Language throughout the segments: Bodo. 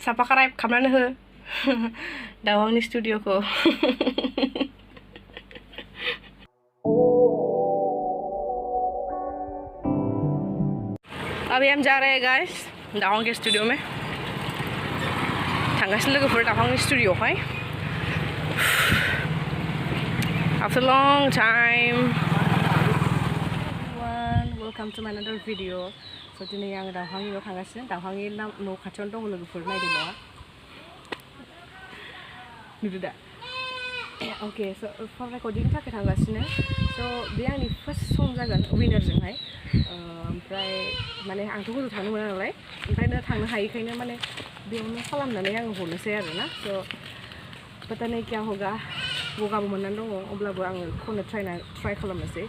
Subscribe खालामनानै हो दावहांनि स्टुडिअखौ अभी हम जा रहे हैं गाइस दावहांग के स्टूडियो में थांगासिनो लोगोफोर दावहांनि स्टूडियोआवहाय after long time welcome to my another video so दिनै आं दावहांनि न'आव थांगासिनो दावहांनि न' खाथियावनो दङ लोगोफोर नायदो न'आ नुदो दा ओके स' फन रेकर्डिंनि थाखाय थांगासिनो स' बे आंनि फार्स्ट सं जागोन विनारजोंहाय ओमफ्राय माने आंथ' गोजौ थांनो मोना नालाय ओंखायनो थांनो हायैखायनो माने बेयावनो खालामनानै आङो हरनोसै आरोना स' पता नहीं क्या होगा गगाबो मोननानै दङ अब्लाबो आङो खननो ट्राइ खालामनोसै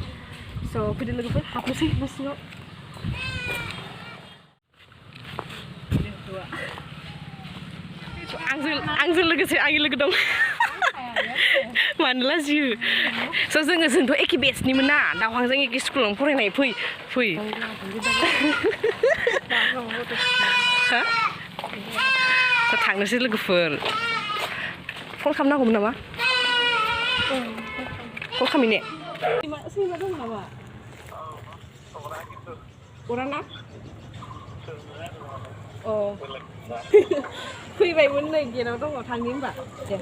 स' फैदो लोगोफोर हाबनोसै न' सिङाव आंजों लोगोसे आंनि लोगो दं मानो लाजियो स' जोंथ' एखे बेचनिमोन ना दावहांजों एखे स्कुलावनो फरायनाय फै स' थांनोसै लोगोफोर फन खालामनांगौमोन नामा कल खालामैने सैमा दं नामा अराना अ फैबायमोन नै गेटआव दङ थांनि होनबा दे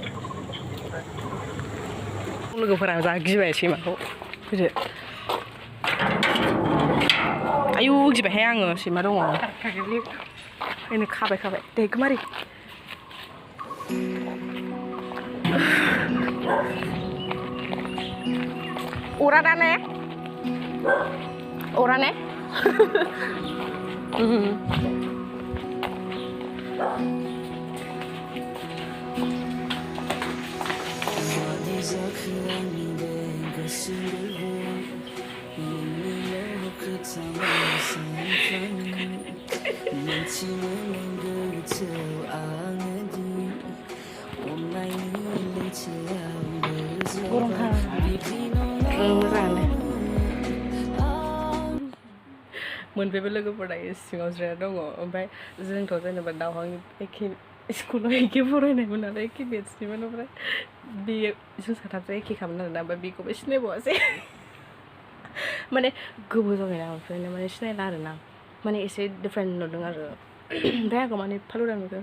लोगोफोरा जा गिबाय सैमाखौ फैदो आयु गिबायहाय आङो सैमा दङ ओरैनो खाबाय दे गोमारि अराने मोनफैबो लोगोफोर दायो सिङाव जिरायना दङ ओमफ्राय जोंथ' जेनेबा दावहांनि एखे स्कुलाव एखे फरायनायमोन नालाय एखे बेचनिमोन ओमफ्राय बेयो जों साथामजों एखे खामोन आरोना ओमफ्राय बेखौबो सिनायबावासै माने गोबाव जाबायना ओमफ्रायनो माने सिनायला आरोना माने एसे डिफारेन्ट नुदों आरो ओमफ्राय आंखौ माने एफा लुरा नुदों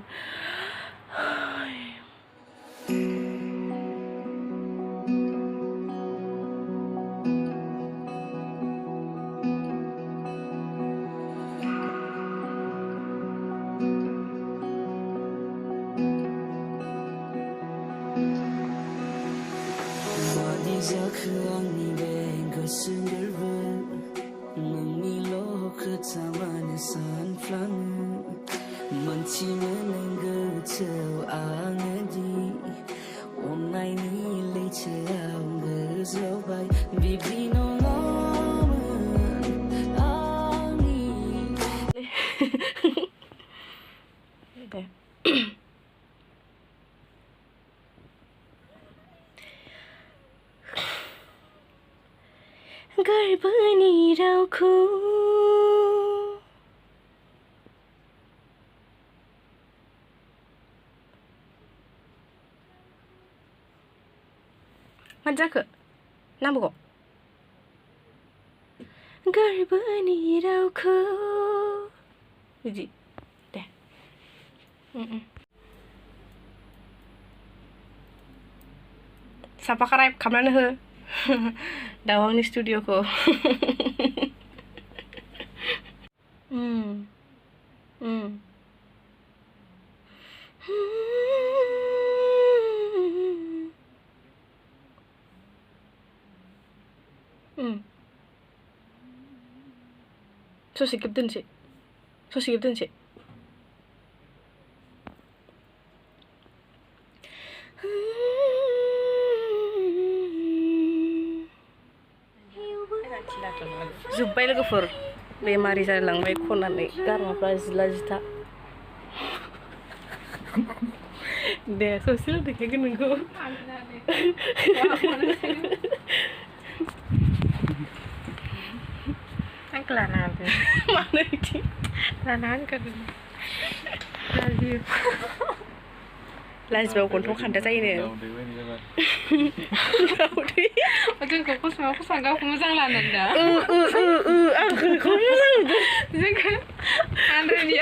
गोरबोनि रावखौ मा जाखो नांबावगौ गोरबोनि रावखौ बिदि दे साबस्क्राइब खालामनानै हो दावहांनि स्टुडिअखौ ससे गिफ्ट दोनसै जोब्बाय लोगोफोर बेमारि जालांबाय खननानै गारमाफ्रा जिला जिथा दे ससेल' देखायगोन नोंखौ आंखौ लाना हादों मानो बिदि लाना हानखादों लाजिबाव गन्थं खान्दा जायोनो जोंखौ खसमाव गावखौ मोजां लानानै दा आं खौ मोजां मोनदों जोंखौ आन्द्रानि